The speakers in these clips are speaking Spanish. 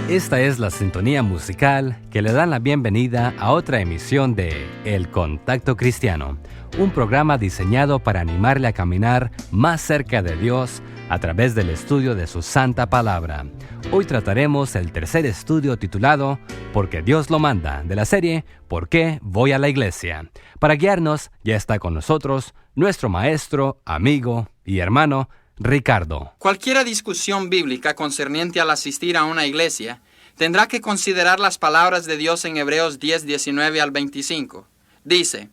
Esta es la sintonía musical que le dan la bienvenida a otra emisión de El Contacto Cristiano, un programa diseñado para animarle a caminar más cerca de Dios a través del estudio de su Santa Palabra. Hoy trataremos el tercer estudio titulado Porque Dios lo manda, de la serie ¿Por qué voy a la iglesia? Para guiarnos ya está con nosotros nuestro maestro, amigo y hermano, Ricardo. Cualquier discusión bíblica concerniente al asistir a una iglesia tendrá que considerar las palabras de Dios en Hebreos 10, 19 al 25. Dice: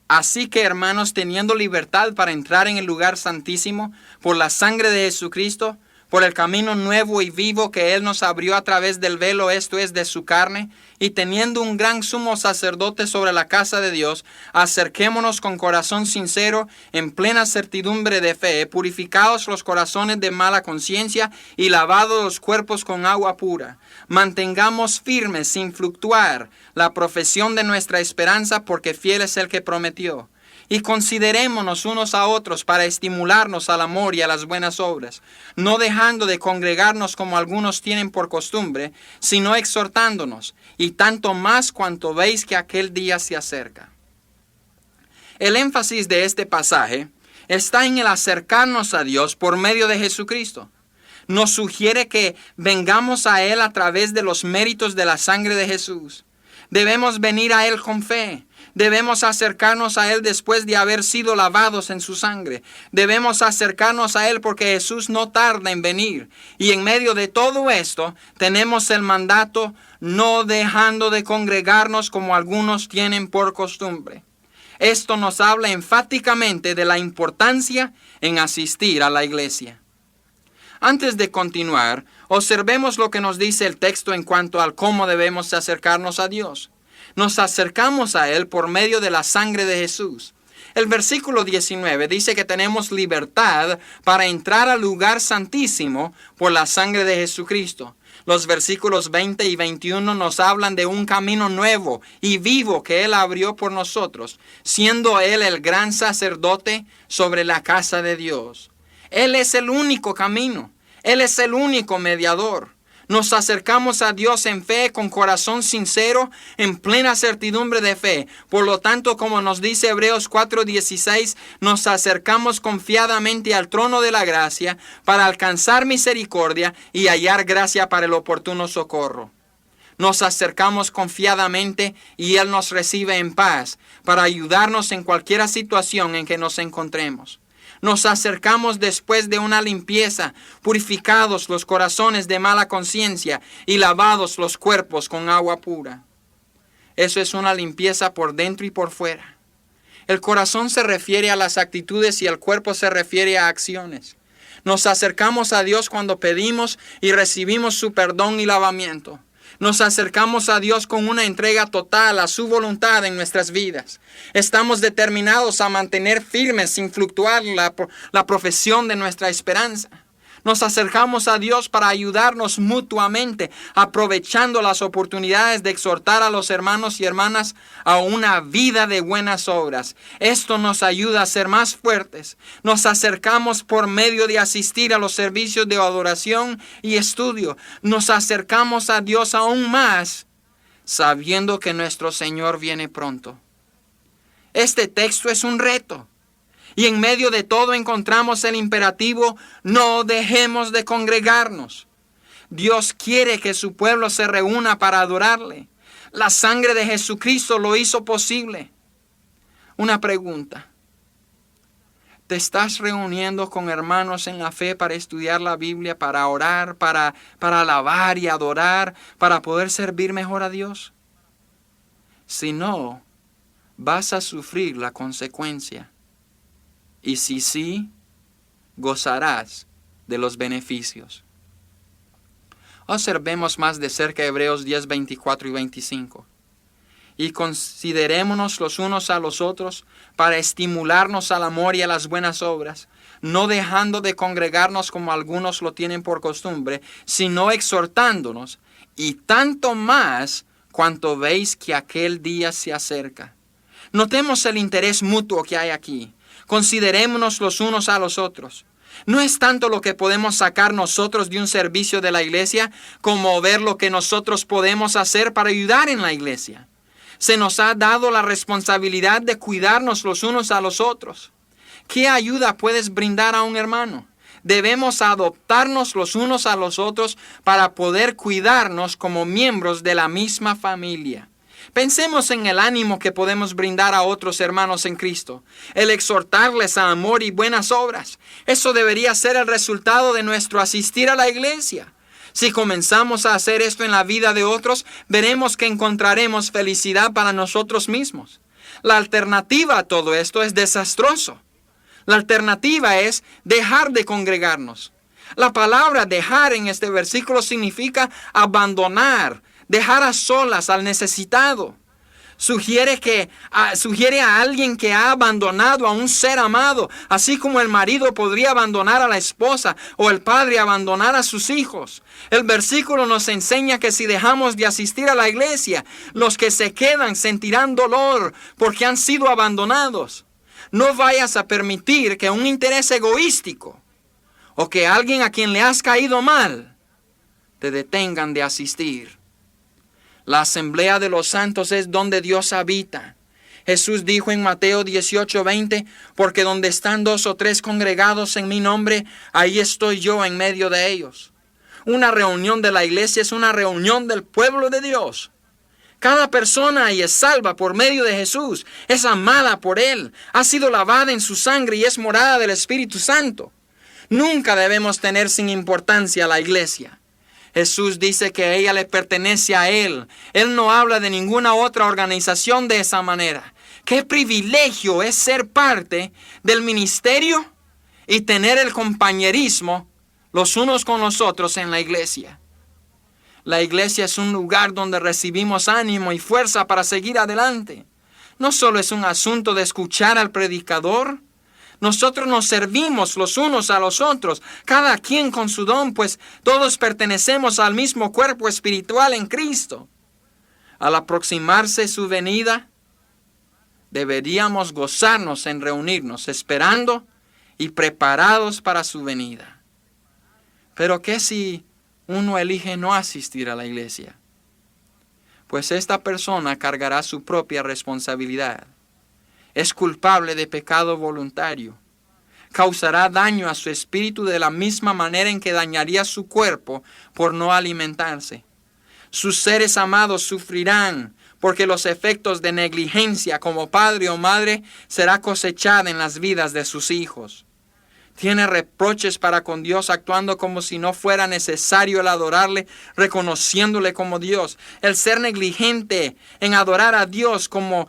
Así que, hermanos, teniendo libertad para entrar en el lugar santísimo por la sangre de Jesucristo, por el camino nuevo y vivo que Él nos abrió a través del velo, esto es, de su carne, y teniendo un gran sumo sacerdote sobre la casa de Dios, acerquémonos con corazón sincero, en plena certidumbre de fe, purificados los corazones de mala conciencia y lavados los cuerpos con agua pura. Mantengamos firmes, sin fluctuar, la profesión de nuestra esperanza, porque fiel es el que prometió. Y considerémonos unos a otros para estimularnos al amor y a las buenas obras, no dejando de congregarnos como algunos tienen por costumbre, sino exhortándonos, y tanto más cuanto veis que aquel día se acerca. El énfasis de este pasaje está en el acercarnos a Dios por medio de Jesucristo. Nos sugiere que vengamos a Él a través de los méritos de la sangre de Jesús. Debemos venir a Él con fe. Debemos acercarnos a Él después de haber sido lavados en su sangre. Debemos acercarnos a Él porque Jesús no tarda en venir. Y en medio de todo esto tenemos el mandato, no dejando de congregarnos como algunos tienen por costumbre. Esto nos habla enfáticamente de la importancia en asistir a la iglesia. Antes de continuar, observemos lo que nos dice el texto en cuanto al cómo debemos acercarnos a Dios. Nos acercamos a Él por medio de la sangre de Jesús. El versículo 19 dice que tenemos libertad para entrar al lugar santísimo por la sangre de Jesucristo. Los versículos 20 y 21 nos hablan de un camino nuevo y vivo que Él abrió por nosotros, siendo Él el gran sacerdote sobre la casa de Dios. Él es el único camino. Él es el único mediador. Nos acercamos a Dios en fe, con corazón sincero, en plena certidumbre de fe. Por lo tanto, como nos dice Hebreos 4:16, nos acercamos confiadamente al trono de la gracia para alcanzar misericordia y hallar gracia para el oportuno socorro. Nos acercamos confiadamente y Él nos recibe en paz para ayudarnos en cualquier situación en que nos encontremos. Nos acercamos después de una limpieza, purificados los corazones de mala conciencia y lavados los cuerpos con agua pura. Eso es una limpieza por dentro y por fuera. El corazón se refiere a las actitudes y el cuerpo se refiere a acciones. Nos acercamos a Dios cuando pedimos y recibimos su perdón y lavamiento. Nos acercamos a Dios con una entrega total a su voluntad en nuestras vidas. Estamos determinados a mantener firmes sin fluctuar la profesión de nuestra esperanza. Nos acercamos a Dios para ayudarnos mutuamente, aprovechando las oportunidades de exhortar a los hermanos y hermanas a una vida de buenas obras. Esto nos ayuda a ser más fuertes. Nos acercamos por medio de asistir a los servicios de adoración y estudio. Nos acercamos a Dios aún más, sabiendo que nuestro Señor viene pronto. Este texto es un reto. Y en medio de todo encontramos el imperativo, no dejemos de congregarnos. Dios quiere que su pueblo se reúna para adorarle. La sangre de Jesucristo lo hizo posible. Una pregunta. ¿Te estás reuniendo con hermanos en la fe para estudiar la Biblia, para orar, para alabar y adorar, para poder servir mejor a Dios? Si no, vas a sufrir la consecuencia. Y si sí, gozarás de los beneficios. Observemos más de cerca Hebreos 10, 24 y 25. Y considerémonos los unos a los otros para estimularnos al amor y a las buenas obras, no dejando de congregarnos como algunos lo tienen por costumbre, sino exhortándonos, y tanto más cuanto veis que aquel día se acerca. Notemos el interés mutuo que hay aquí. Considerémonos los unos a los otros. No es tanto lo que podemos sacar nosotros de un servicio de la iglesia como ver lo que nosotros podemos hacer para ayudar en la iglesia. Se nos ha dado la responsabilidad de cuidarnos los unos a los otros. ¿Qué ayuda puedes brindar a un hermano? Debemos adoptarnos los unos a los otros para poder cuidarnos como miembros de la misma familia. Pensemos en el ánimo que podemos brindar a otros hermanos en Cristo, el exhortarles a amor y buenas obras. Eso debería ser el resultado de nuestro asistir a la iglesia. Si comenzamos a hacer esto en la vida de otros, veremos que encontraremos felicidad para nosotros mismos. La alternativa a todo esto es desastroso. La alternativa es dejar de congregarnos. La palabra dejar en este versículo significa abandonar, dejar a solas al necesitado. Sugiere a alguien que ha abandonado a un ser amado, así como el marido podría abandonar a la esposa o el padre abandonar a sus hijos. El versículo nos enseña que si dejamos de asistir a la iglesia, los que se quedan sentirán dolor porque han sido abandonados. No vayas a permitir que un interés egoístico o que alguien a quien le has caído mal te detengan de asistir. La asamblea de los santos es donde Dios habita. Jesús dijo en Mateo 18:20, porque donde están 2 o 3 congregados en mi nombre, ahí estoy yo en medio de ellos. Una reunión de la iglesia es una reunión del pueblo de Dios. Cada persona ahí es salva por medio de Jesús, es amada por Él, ha sido lavada en su sangre y es morada del Espíritu Santo. Nunca debemos tener sin importancia a la iglesia. Jesús dice que ella le pertenece a Él. Él no habla de ninguna otra organización de esa manera. Qué privilegio es ser parte del ministerio y tener el compañerismo los unos con los otros en la iglesia. La iglesia es un lugar donde recibimos ánimo y fuerza para seguir adelante. No solo es un asunto de escuchar al predicador. Nosotros nos servimos los unos a los otros, cada quien con su don, pues todos pertenecemos al mismo cuerpo espiritual en Cristo. Al aproximarse su venida, deberíamos gozarnos en reunirnos, esperando y preparados para su venida. Pero ¿qué si uno elige no asistir a la iglesia? Pues esta persona cargará su propia responsabilidad. Es culpable de pecado voluntario. Causará daño a su espíritu de la misma manera en que dañaría su cuerpo por no alimentarse. Sus seres amados sufrirán porque los efectos de negligencia como padre o madre será cosechada en las vidas de sus hijos. Tiene reproches para con Dios, actuando como si no fuera necesario el adorarle, reconociéndole como Dios. El ser negligente en adorar a Dios como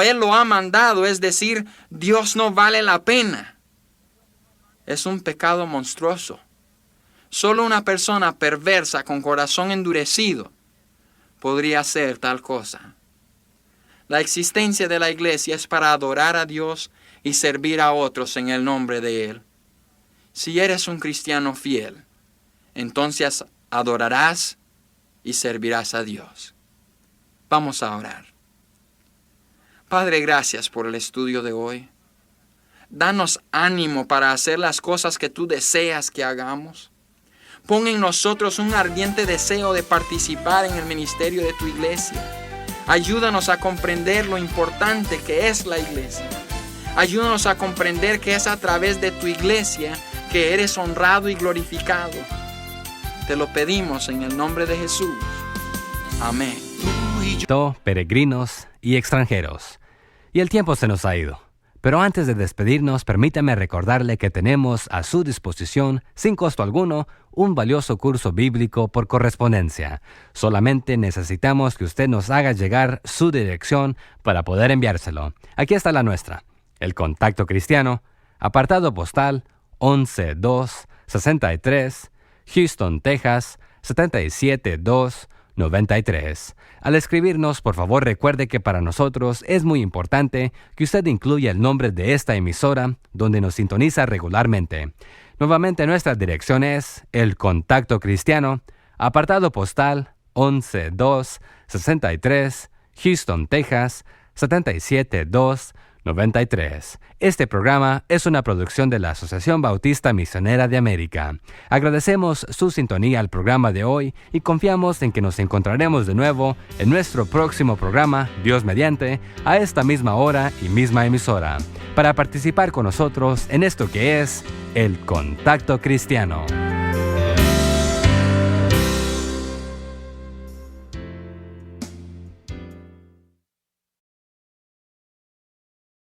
Él lo ha mandado, es decir, Dios no vale la pena. Es un pecado monstruoso. Solo una persona perversa con corazón endurecido podría hacer tal cosa. La existencia de la iglesia es para adorar a Dios y servir a otros en el nombre de Él. Si eres un cristiano fiel, entonces adorarás y servirás a Dios. Vamos a orar. Padre, gracias por el estudio de hoy. Danos ánimo para hacer las cosas que tú deseas que hagamos. Pon en nosotros un ardiente deseo de participar en el ministerio de tu iglesia. Ayúdanos a comprender lo importante que es la iglesia. Ayúdanos a comprender que es a través de tu iglesia que eres honrado y glorificado. Te lo pedimos en el nombre de Jesús. Amén. Peregrinos y extranjeros. Y el tiempo se nos ha ido. Pero antes de despedirnos, permítame recordarle que tenemos a su disposición, sin costo alguno, un valioso curso bíblico por correspondencia. Solamente necesitamos que usted nos haga llegar su dirección para poder enviárselo. Aquí está la nuestra. El Contacto Cristiano, apartado postal 11263, Houston, Texas 77293. Al escribirnos, por favor recuerde que para nosotros es muy importante que usted incluya el nombre de esta emisora donde nos sintoniza regularmente. Nuevamente nuestra dirección es El Contacto Cristiano, apartado postal 11263, Houston, Texas 77293. 93. Este programa es una producción de la Asociación Bautista Misionera de América. Agradecemos su sintonía al programa de hoy y confiamos en que nos encontraremos de nuevo en nuestro próximo programa, Dios mediante, a esta misma hora y misma emisora, para participar con nosotros en esto que es el Contacto Cristiano.